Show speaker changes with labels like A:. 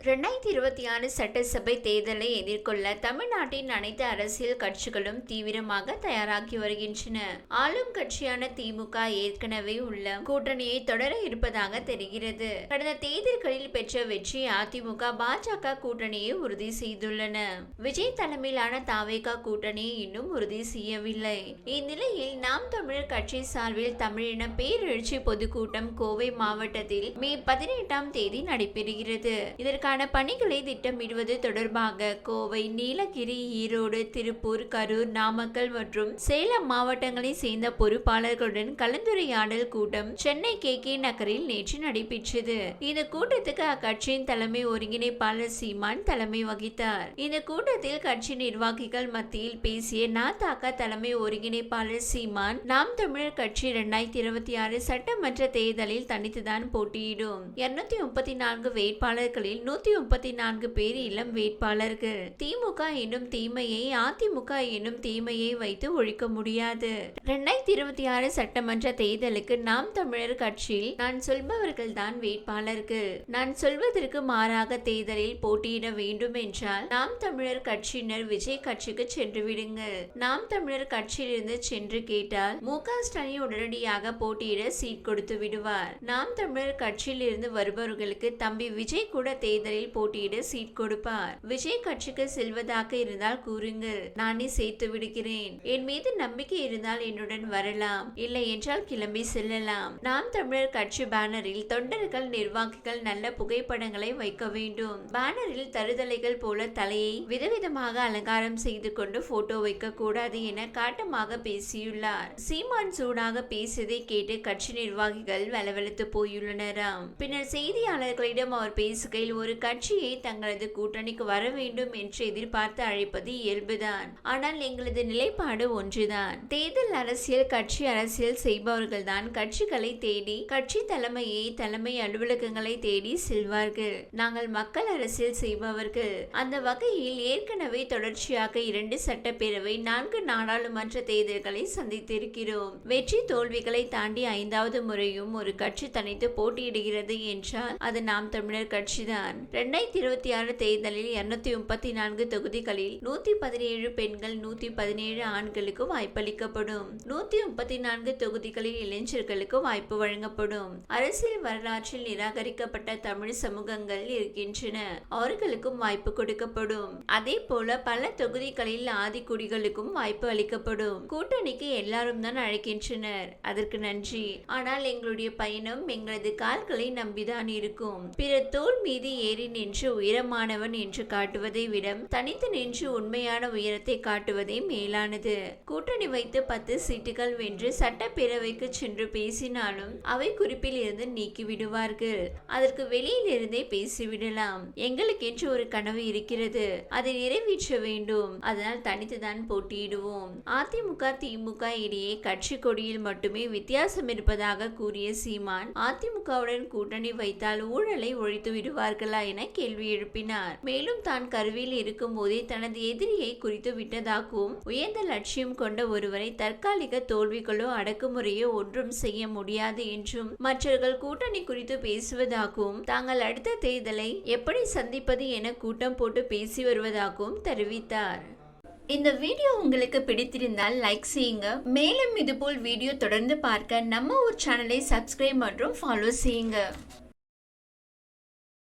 A: 2026 சட்டசபை தேர்தலை எதிர்கொள்ள தமிழ்நாட்டின் அனைத்து அரசியல் கட்சிகளும் தீவிரமாக தயாராகி வருகின்றன. ஆளும் கட்சியான திமுக ஏற்கனவே உள்ள கூட்டணியை தொடர இருப்பதாக தெரிகிறது. கடந்த தேர்தல்களில் பெற்ற வெற்றி அதிமுக பாஜக கூட்டணியை உறுதி செய்துள்ளன. விஜய் தலைமையிலான தாவேகா கூட்டணியை இன்னும் உறுதி செய்யவில்லை. இந்நிலையில் நாம் தமிழர் கட்சி சார்பில் தமிழின பேரெழுச்சி பொதுக்கூட்டம் கோவை மாவட்டத்தில் மே 18ஆம் தேதி நடைபெறுகிறது. இதற்கான பணிகளை திட்டமிடுவது தொடர்பாக கோவை, நீலகிரி, ஈரோடு, திருப்பூர், கரூர், நாமக்கல் மற்றும் சேலம் மாவட்டங்களை சேர்ந்த பொறுப்பாளர்களுடன் கலந்துரையாடல் கூட்டம் சென்னை கே நகரில் நேற்று நடைபெற்றது. இந்த கூட்டத்துக்கு அக்கட்சியின் தலைமை ஒருங்கிணைப்பாளர் சீமான் தலைமை வகித்தார். இந்த கூட்டத்தில் கட்சி நிர்வாகிகள் மத்தியில் பேசிய நாதக தலைமை ஒருங்கிணைப்பாளர் சீமான், நாம் தமிழர் கட்சி 2026 சட்டமன்ற தேர்தலில் தனித்துதான் போட்டியிடும். 234 வேட்பாளர்களில் 134 பேர் இளம் வேட்பாளர்கள். திமுக என்னும் தீமையை அதிமுக என்னும் தீமையை வைத்து ஒழிக்க முடியாது. 2026 சட்டமன்ற தேர்தலுக்கு நாம் தமிழர் கட்சியில் நான் சொல்பவர்கள் தான் வேட்பாளர்கள். நான் சொல்வதற்கு மாறாக தேர்தலில் போட்டியிட வேண்டும் என்றால் நாம் தமிழர் கட்சியினர் விஜய் கட்சிக்கு சென்று விடுங்கள். நாம் தமிழர் கட்சியிலிருந்து சென்று கேட்டால் மு.க. ஸ்டாலின் உடனடியாக போட்டியிட சீட் கொடுத்து விடுவார். நாம் தமிழர் கட்சியில் இருந்து வருபவர்களுக்கு தம்பி விஜய் கூட தேர்தலில் போட்டியிட சீட் கொடுப்பார். விஜய் கட்சிக்கு செல்வதாக இருந்தால் கூறுங்கள், நானே சேர்த்து விடுகிறேன். என் மீது நம்பிக்கை இருந்தால் என்னுடன் வரலாம், இல்லை என்றால் கிளம்பி செல்லலாம். நாம் தமிழர் கட்சி பேனரில் தொண்டர்கள், நிர்வாகிகள் நல்ல புகைப்படங்களை வைக்க வேண்டும். பேனரில் தருதலைகள் போல தலையை விதவிதமாக அலங்காரம் செய்து கொண்டு போட்டோ வைக்க கூடாது என காட்டமாக பேசியுள்ளார். சீமான் சூடாக பேசியதை கேட்டு கட்சி நிர்வாகிகள் வலவெழுத்து போயுள்ளனராம். பின்னர் செய்தியாளர்களிடம் அவர் பேசுகையில், ஒரு கட்சியை தங்களது கூட்டணிக்கு வர வேண்டும் என்று எதிர்பார்த்து அழைப்பது இயல்புதான். ஆனால் எங்களது நிலைப்பாடு ஒன்றுதான். தேர்தல் அரசியல், கட்சி அரசியல் செய்பவர்கள் தான் கட்சிகளை தேடி, கட்சி தலைமை அலுவலகங்களை தேடி செல்வார்கள். நாங்கள் மக்கள் அரசியல் செய்பவர்கள். அந்த வகையில் ஏற்கனவே தொடர்ச்சியாக 2 சட்டப்பேரவை, 4 நாடாளுமன்ற தேர்தல்களை சந்தித்திருக்கிறோம். வெற்றி தோல்விகளை தாண்டி 5வது முறையும் ஒரு கட்சி தனித்து போட்டியிடுகிறது என்றால் அது நாம் தமிழர் கட்சிதான். 2026 தேர்தலில் 234 தொகுதிகளில் 117 பெண்கள், 117 ஆண்களுக்கு வாய்ப்பளிக்கப்படும். 134 தொகுதிகளில் இளைஞர்களுக்கு வாய்ப்பு வழங்கப்படும். அரசியல் வரலாற்றில் நிராகரிக்கப்பட்ட தமிழ் சமூகங்கள் இருக்கின்றன, அவர்களுக்கும் வாய்ப்பு கொடுக்கப்படும். அதே போல பல தொகுதிகளில் ஆதிக்குடிகளுக்கும் வாய்ப்பு அளிக்கப்படும். கூட்டணிக்கு எல்லாரும் தான் அழைக்கின்றனர், அதற்கு நன்றி. ஆனால் எங்களுடைய பயணம் எங்களது கால்களை நம்பிதான் இருக்கும். பிற தோல் மீது ஏறி நின்று உயரமானவன் என்று காட்டுவதை விட தனித்து நின்று உண்மையான உயரத்தை காட்டுவதே மேலானது. கூட்டணி வைத்து 10 சீட்டுகள் வென்று சட்டப்பேரவைக்கு சென்று பேசினாலும் அவை குறிப்பில் இருந்து நீக்கி விடுவார்கள். அதற்கு வெளியில் இருந்தே பேசிவிடலாம். எங்களுக்கென்று ஒரு கனவு இருக்கிறது, அதை நிறைவேற்ற வேண்டும். அதனால் தனித்துதான் போட்டியிடுவோம். அதிமுக திமுக இடையே கட்சி கொடியில் மட்டுமே வித்தியாசம் இருப்பதாக கூறிய சீமான், அதிமுகவுடன் கூட்டணி வைத்தால் ஊழலை ஒழித்து விடுவார்களா என கேள்வி எழுப்பினார். மேலும் தான் கருவில் இருக்கும் போதே தனது எதிரியை குறித்து விட்டதாகவும், உயர்ந்த லட்சியம் கொண்ட ஒருவரை தற்காலிக தோல்விகளோ அடக்குமுறையோ ஒன்றும் செய்ய முடியாது என்றும், மற்றவர்கள் கூட்டணி குறித்து பேசுவதாகவும், தாங்கள் அடுத்த தேர்தலை எப்படி சந்திப்பது என கூட்டம் போட்டு பேசி வருவதாகவும் தெரிவித்தார். இந்த வீடியோ உங்களுக்கு பிடித்திருந்தால் லைக் செய்யுங்க. மேலும் இதுபோல் வீடியோ தொடர்ந்து பார்க்க நம்ம ஒரு சேனலை சப்ஸ்கிரைப் மற்றும் ஃபாலோ செய்யுங்க.